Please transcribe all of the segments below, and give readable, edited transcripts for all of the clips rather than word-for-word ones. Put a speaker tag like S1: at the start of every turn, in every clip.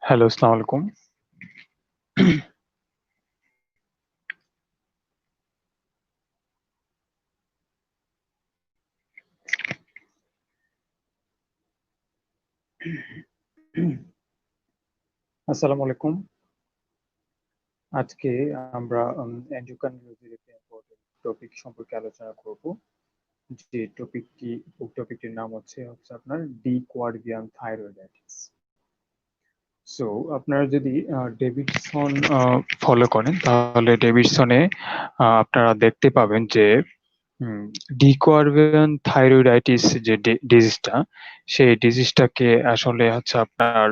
S1: Hello, আসসালামু আলাইকুম। আসসালামু আলাইকুম। আজকে আমরা এন্ডোক্রাইনোলজির একটা ইম্পর্টেন্ট টপিক সম্পর্কে আলোচনা করব। যে টপিকটির নাম হচ্ছে আপনার কোয়ারভিয়ান থাইরয়েডাইটিস। সো আপনারা যদি ডেভিডসন ফলো করেন তাহলে ডেভিডসনে আপনারা দেখতে পাবেন যে ডিকোয়ারভিয়ান থাইরয়েডাইটিস যে ডিজিজটা, সেই ডিজিজটাকে আসলে হচ্ছে আপনার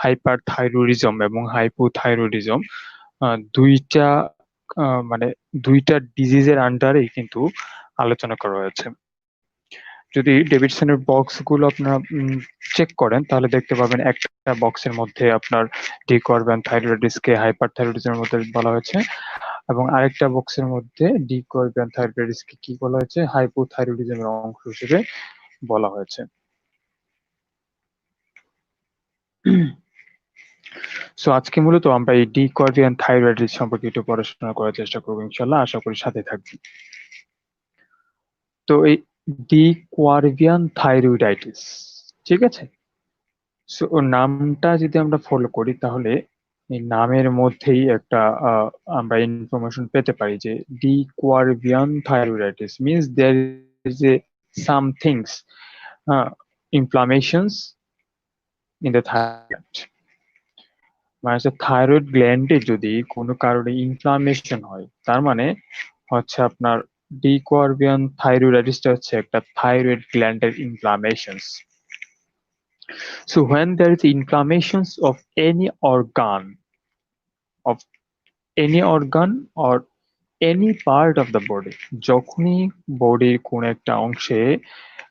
S1: হাইপারথাইরয়েডিজম এবং হাইপোথাইরয়েডিজম দুইটা মানে দুইটা ডিজিজের আন্ডারেই কিন্তু আলোচনা করা হয়েছে। যদি ডেভিডসনের বক্সগুলো আপনারা চেক করেন তাহলে দেখতে পাবেন একটা বক্সের মধ্যে আপনার ডিকোয়ারভিয়ান থাইরয়েডিসকে হাইপারথাইরয়েডিজমের মধ্যে বলা হয়েছে এবং আরেকটা বক্সের মধ্যে ডিকোয়ারভিয়ান থাইরয়েডিসকে কি বলা হয়েছে, হাইপোথাইরয়েডিজমের অংশ হিসেবে বলা হয়েছে। সো আজকে মূলত আমরা এই ডিকোয়ারভিয়ান থাইরয়েডিস সম্পর্কে একটু পড়াশোনা করার চেষ্টা করবো, ইনশাল্লাহ। আশা করি সাথে থাকবেন। তো এই ডিকোয়ারভিয়ান থাইরয়েডাইটিস, ঠিক আছে। সো নামটা যদি আমরা ফলো করি তাহলে এই নামের মধ্যেই একটা আমরা ইনফরমেশন পেতে পারি যে de Quervain thyroiditis means there is a some things inflammations in the thyroid. মানে হচ্ছে থাইরয়েড গ্ল্যান্ডে যদি কোনো কারণে ইনফ্লামেশন হয়, তার মানে হচ্ছে আপনার ডিকোয়ারভিয়ান থাইরয়েডাইটিসটা হচ্ছে একটা থাইরয়েড গ্ল্যান্ডের inflammations. So when there is inflammations of any organ or any part of the body, যখনই বডির কোন একটা অংশে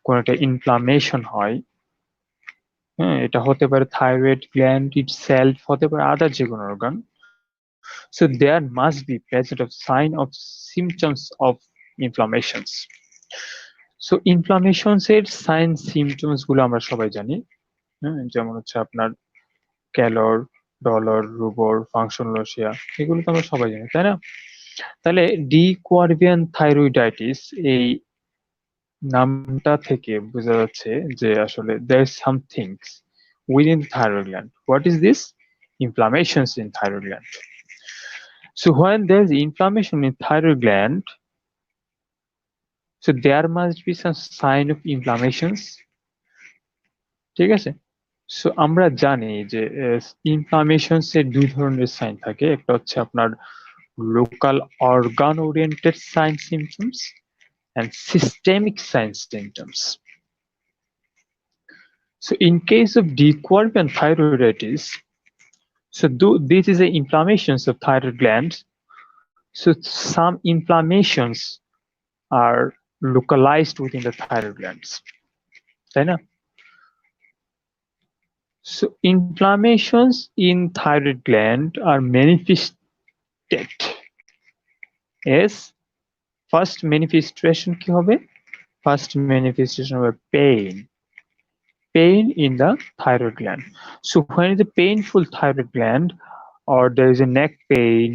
S1: কোন একটা ইনফ্লামেশন হয়, হ্যাঁ, এটা হতে পারে থাইরয়েড গ্ল্যান্ড ইটসেলফ, হতে পারে আদার যে কোনো organ. So there must be present of sign of symptoms of inflammations. So inflammations এর সাইন সিমটমস গুলো আমরা সবাই জানি, হ্যাঁ, যেমন হচ্ছে আপনার ক্যালর, ডলর, রুবর, ফাংশনলোসিয়া, এগুলো তো আমরা সবাই জানি, তাই না? তাহলে ডিকোয়ারভিয়ান থাইরয়েডাইটিস এই নামটা থেকে বোঝা যাচ্ছে যে আসলে there is some things within the thyroid gland. What is this? Inflammations in thyroid gland. So when there is inflammation in thyroid gland, so there must be some sign of inflammations. ঠিক আছে? So আমরা জানি যে ইনফ্লামেশনস এর দুই ধরনের sign থাকে। একটা হচ্ছে আপনার local organ oriented sign symptoms and systemic sign symptoms. So in case of decurvant thyroiditis, so this is the inflammations of thyroid glands. So some inflammations are localized within the thyroid glands. Right? So inflammations in thyroid gland are manifested as first manifestation কি হবে? First manifestation of pain in the thyroid gland. So when is a painful thyroid gland, or there is a neck pain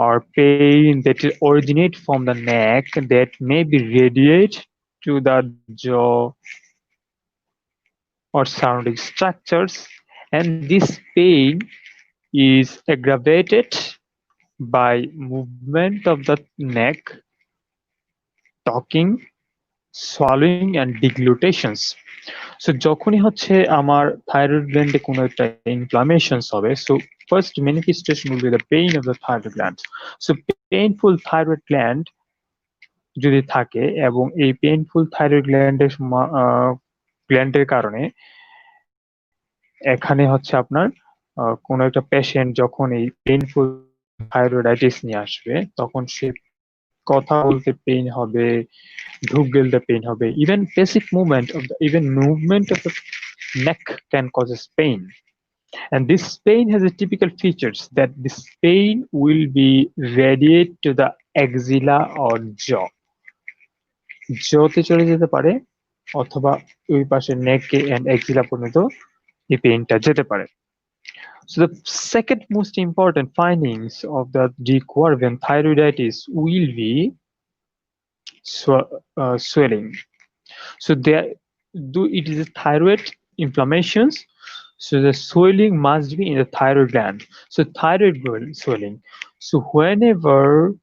S1: or pain that originate from the neck that may be radiate to the jaw or surrounding structures, and this pain is aggravated by movement of the neck, talking, swallowing and deglutations. So যখনই হচ্ছে আমার thyroid গ্ল্যান্ডে কোনো একটা ইনফ্লামেশনস হবে, so first manifestation will be the pain of the thyroid gland. So painful thyroid gland যদি থাকে এবং এই পেইনফুল থাইরয়েড গ্ল্যান্ডের কারণে এখানে হচ্ছে আপনার কোনো একটা পেশেন্ট যখন এই পেইনফুল থাইরয়েডাইটিস নিয়ে আসবে, তখন সে কথা বলতে পেইন হবে, ঢুক গিলতে পেইন হবে, even basic movement of the neck can causes pain, and this pain has a typical features that this pain will be radiate to the axilla or jaw. জতে চলে যেতে পারে অথবা ওই পাশে নেকে এন্ড এক্সিলা পর্যন্ত এই পেইনটা যেতে পারে। So the second most important findings of the Quervian thyroiditis will be swelling. So there, do it is a thyroid inflammations. So the swelling must be in the thyroid gland. So thyroid swelling. So whenever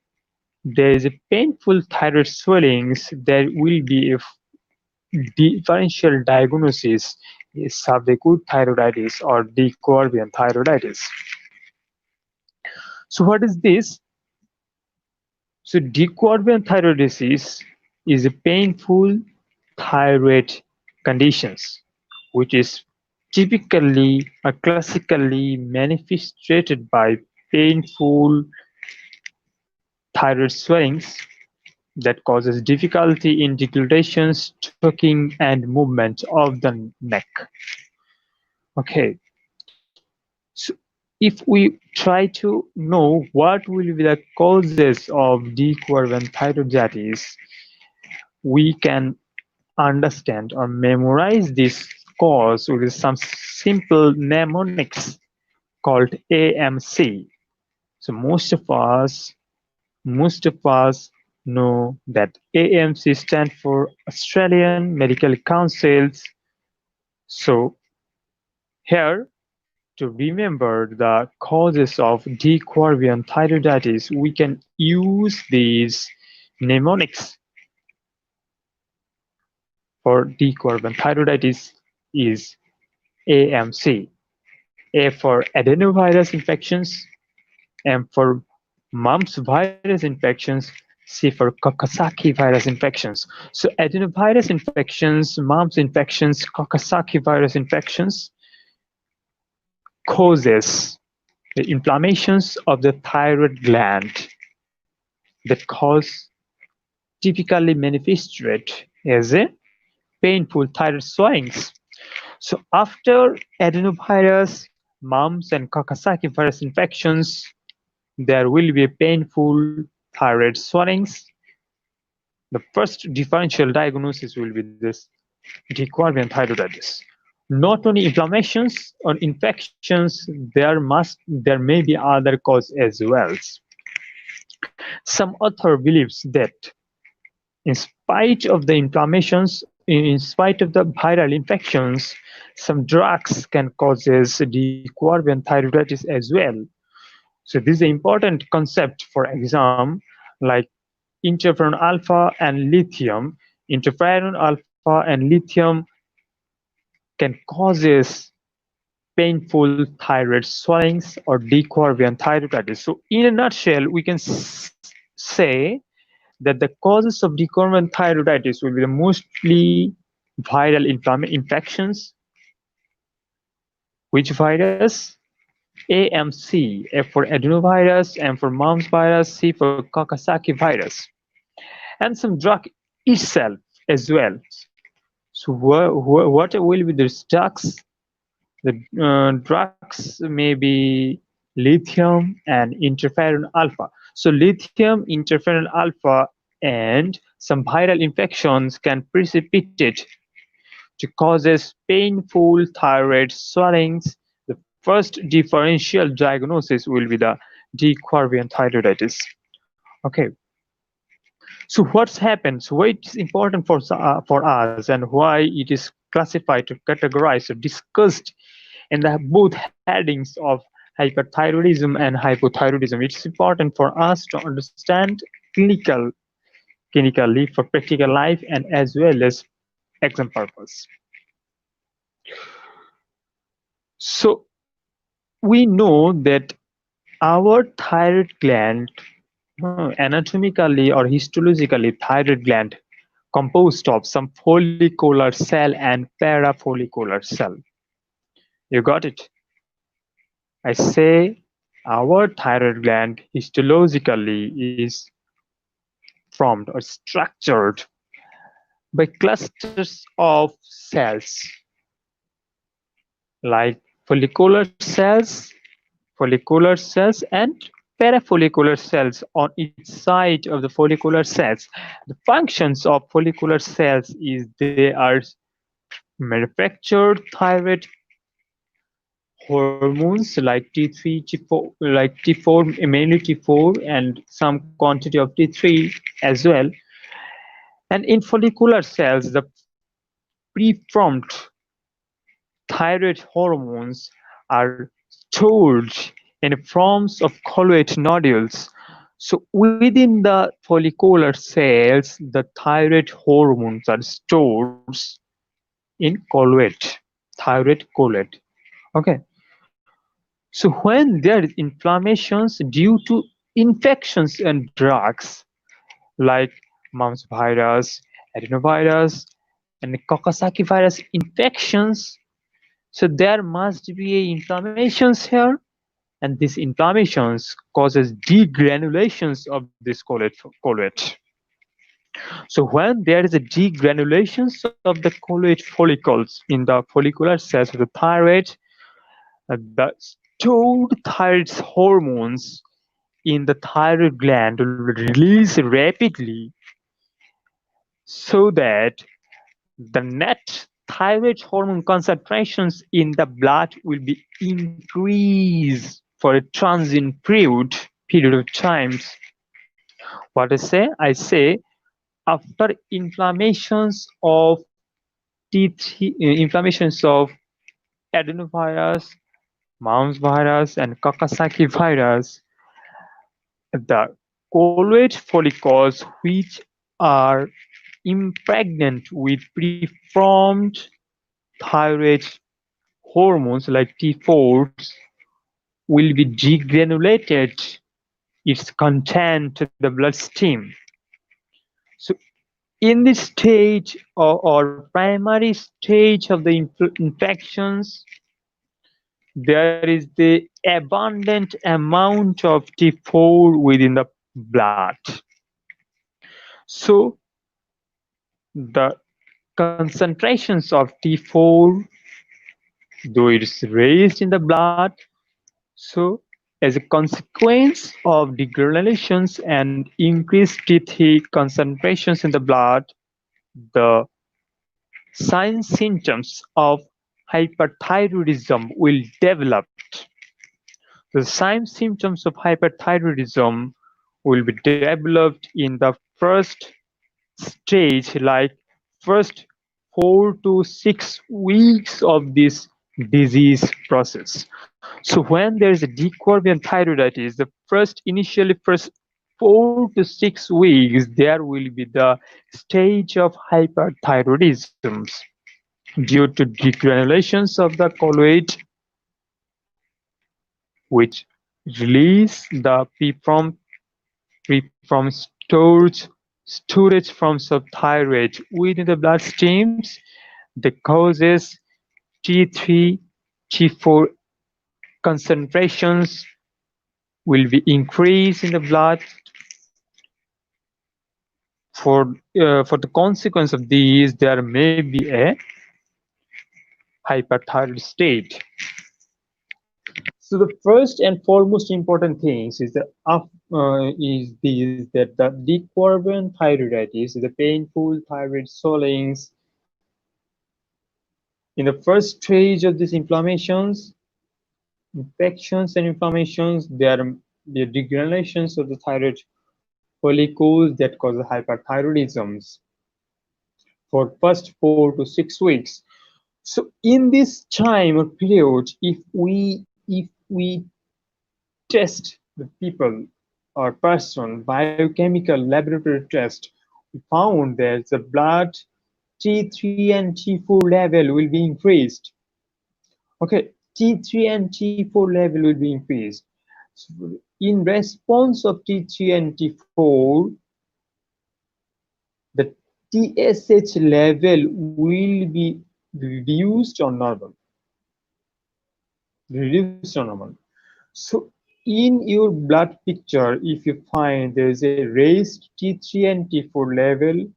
S1: there is a painful thyroid swellings, there will be a differential diagnosis is subacute thyroiditis or Quervian thyroiditis. So what is this? So Quervian thyroiditis is a painful thyroid conditions which is typically or classically manifested by painful thyroid swellings that causes difficulty in deglutition, choking, and movement of the neck. Okay, so if we try to know what will be the causes of Quervian thyroiditis, we can understand or memorize this cause with some simple mnemonics called AMC. So most of us know that AMC stands for Australian Medical Councils. So here, to remember the causes of Quervian thyroiditis, we can use these mnemonics for Quervian thyroiditis is AMC. A for adenovirus infections, M for mumps virus infections, C for Coxsackie virus infections. So adenovirus infections, mumps infections, Coxsackie virus infections causes the inflammations of the thyroid gland that cause typically manifested as a painful thyroid swellings. So after adenovirus, mumps and Coxsackie virus infections, there will be painful thyroid swellings. The first differential diagnosis will be this Quervian thyroiditis. Not only inflammations or infections, there may be other cause as well. Some author believes that in spite of the inflammations, in spite of the viral infections, some drugs can causes Quervian thyroiditis as well. So this is an important concept for exam like interferon alpha and lithium. Interferon alpha and lithium can causes painful thyroid swellings or Quervian thyroiditis. So in a nutshell, we can say that the causes of Quervian thyroiditis will be the mostly viral infections. Which virus? AMC, F for adenovirus, M for mumps virus, C for Coxsackie virus, and some drug itself as well. So what will be the drugs? The drugs may be lithium and interferon alpha. So lithium, interferon alpha, and some viral infections can precipitate to causes painful thyroid swellings. The first differential diagnosis will be the Quervian thyroiditis. Okay, so what's happened? So why it's important for us and why it is classified or categorized or discussed in the both headings of hyperthyroidism and hypothyroidism. It's important for us to understand clinically for practical life and as well as exam purpose. So we know that our thyroid gland, anatomically or histologically, thyroid gland composed of some follicular cell and parafollicular cell. You got it? I say our thyroid gland histologically is formed or structured by clusters of cells like follicular cells and parafollicular cells on each side of the follicular cells. The functions of follicular cells is they are manufactured thyroid hormones like T3, T4, like T4, mainly T4, and some quantity of T3 as well. And in follicular cells, the preformed thyroid hormones are stored in forms of colloid nodules. So within the follicular cells, the thyroid hormones are stored in colloid, thyroid colloid. Okay. So when there is inflammations due to infections and drugs like mumps virus, adenovirus, and Kawasaki virus infections, so there must be inflammations here, and these inflammations causes degranulations of this colloid. So when there is a degranulations of the colloid follicles in the follicular cells of the thyroid, the stored thyroid hormones in the thyroid gland will release rapidly so that the net thyroid hormone concentrations in the blood will be increased for a transient period of times. What I say? I say after inflammations of adenovirus, mumps virus, and Kawasaki virus, the colloid follicles which are impregnant with preformed thyroid hormones like T4s will be degranulated its content to the bloodstream. So in this stage or primary stage of the infections, there is the abundant amount of T4 within the blood. So the concentrations of T4, though it is raised in the blood, so as a consequence of degranulations and increased T3 concentrations in the blood, the signs symptoms of hyperthyroidism will develop. The signs symptoms of hyperthyroidism will be developed in the first stage, like first 4 to 6 weeks of this disease process. So when there is a Quervian thyroiditis, the first 4 to 6 weeks, there will be the stage of hyperthyroidism due to degranulations of the colloid, which release the preformed storage forms of thyroid within the bloodstreams that causes T3, T4 concentrations will be increased in the blood. For the consequence of these, there may be a hyperthyroid state. So the first and foremost important things is that the dequervant thyroiditis, the painful thyroid swellings in the first stage of these infections and inflammations, there are the degranulations of the thyroid follicles that cause hyperthyroidism for first 4 to 6 weeks. So in this time or period, if we test the people or person biochemical laboratory test, we found that the blood T3 and T4 level will be increased. Okay, T3 and T4 level will be increased. So in response of T3 and T4, the TSH level will be reduced or normal. Reduced or normal. So in your blood picture, if you find there is a raised T3 and T4 level,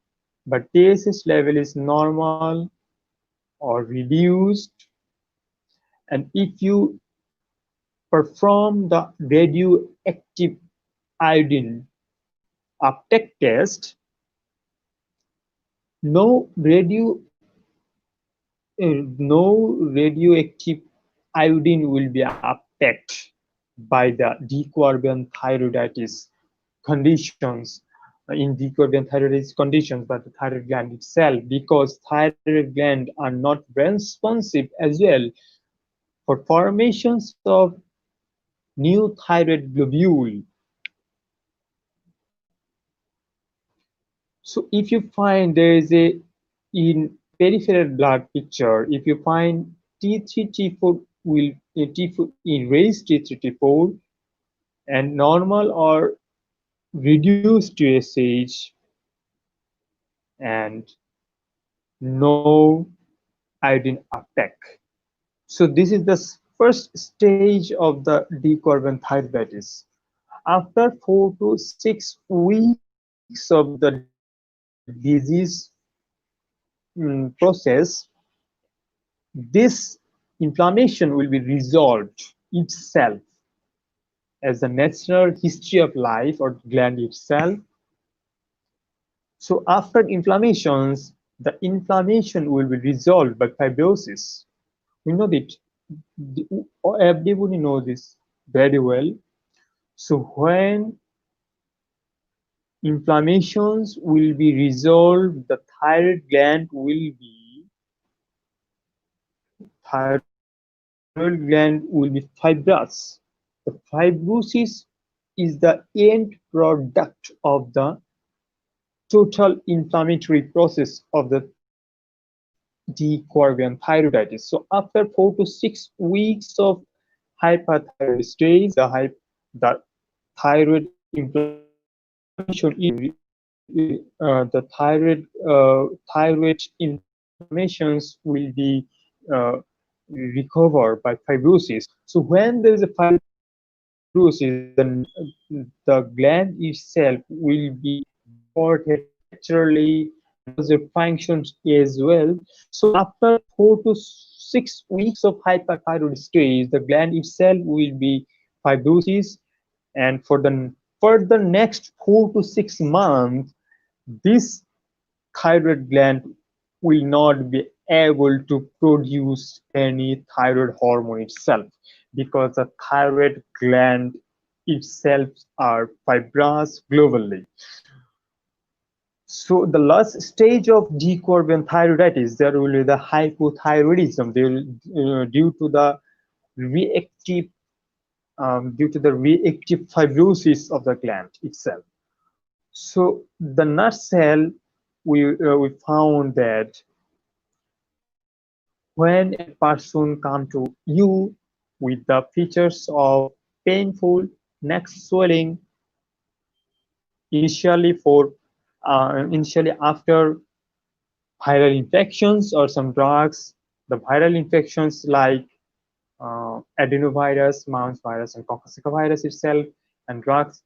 S1: but TSH level is normal or reduced, and if you perform the radioactive iodine uptake test, no radio no radioactive iodine will be affected by the dequerbian thyroiditis conditions, in dequerbian thyroiditis conditions, but the thyroid gland itself, because thyroid gland are not responsive as well for formations of new thyroid globule. So if you find there is a in peripheral blood picture, if you find T3 T4 will T4 in raised T3 T4 and normal or reduced TSH and no iodine uptake. So this is the first stage of the dequerbian thyroiditis. After 4 to 6 weeks of the disease process, this inflammation will be resolved itself as the natural history of life or gland itself. So after inflammations, the inflammation will be resolved by fibrosis. We know that everybody knows this very well. So when inflammations will be resolved, the thyroid gland will be fibrous. The fibrosis is the end product of the total inflammatory process of the dequerbian thyroiditis. So after 4 to 6 weeks of hyperthyroid stage, the thyroid inflammation thyroid inflammations will be uh, recovered by fibrosis. So when there is a fibrosis, the gland itself will be supported naturally and other functions as well. So after 4 to 6 weeks of hyperthyroid stage, the gland itself will be fibrosis, and for the next 4 to 6 months, this thyroid gland will not be able to produce any thyroid hormone itself, because the thyroid gland itself are fibrous globally. So the last stage of dequerbian thyroiditis, there will be the hypothyroidism. They will, reactive due to the reactive fibrosis of the gland itself. So the nutshell, we found that when a person come to you with the features of painful neck swelling, initially initially after viral infections or some drugs, the viral infections like adenovirus, mouse virus, and coccus virus itself, and drugs,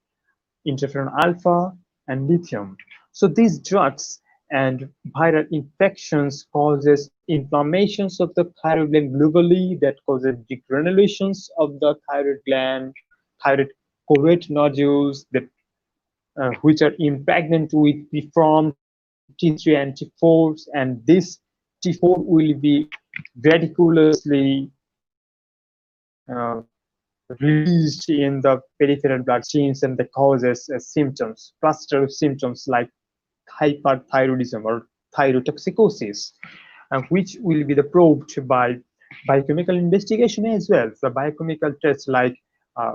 S1: interferon alpha, and lithium. So these drugs and viral infections causes inflammations of the thyroid gland globally, that causes degranulations of the thyroid gland, thyroid covert nodules that which are impregnant with preformed T3 and T4s, and this T4 will be radiculously released in the peripheral blood streams, and that causes symptoms, cluster of symptoms like hyperthyroidism or thyrotoxicosis, which will be probed by biochemical investigation as well. So biochemical tests like uh,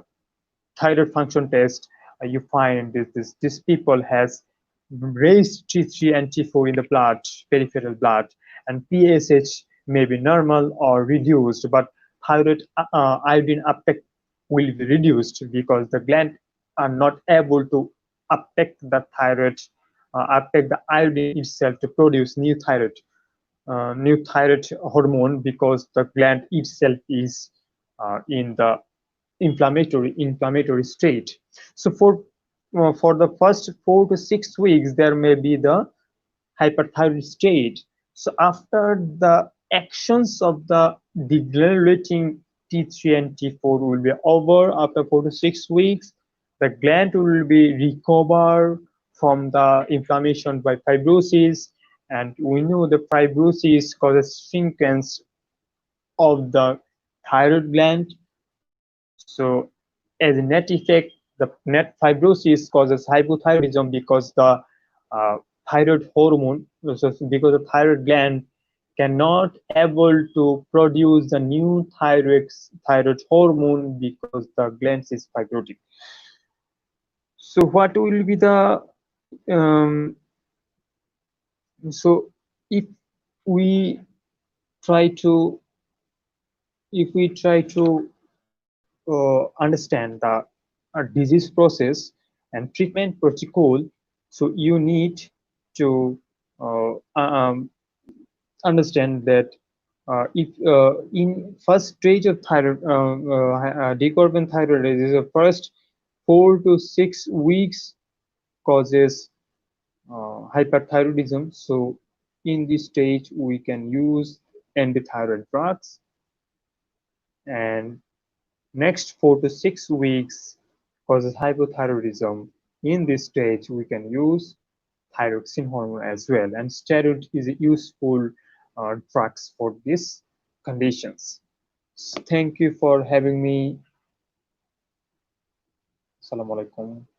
S1: thyroid function test, you find this people has raised T3 and T4 in the blood, peripheral blood, and PSH may be normal or reduced, but thyroid iodine uptake will be reduced because the gland are not able to uptake the thyroid, uptake the iodine itself to produce new thyroid hormone, because the gland itself is in the inflammatory state. So for the first 4 to 6 weeks, there may be the hyperthyroid state. So after the actions of the degranulating T3 and T4 will be over after 4 to 6 weeks, the gland will be recovered from the inflammation by fibrosis, and we know the fibrosis causes shrinkage of the thyroid gland. So as a net effect, the net fibrosis causes hypothyroidism because the thyroid hormone, so because the thyroid gland cannot able to produce the new thyroid hormone because the gland is fibrotic. So what will be the so if we try to understand the disease process and treatment protocol, so you need to uh, um, understand that if in first stage of thyroid decurvant thyroiditis, the first 4 to 6 weeks causes hyperthyroidism. So in this stage we can use antithyroid drugs, and next 4 to 6 weeks causes hypothyroidism. In this stage we can use thyroxine hormone as well, and steroid is a useful drugs for these conditions. So thank you for having me. Assalamu alaikum.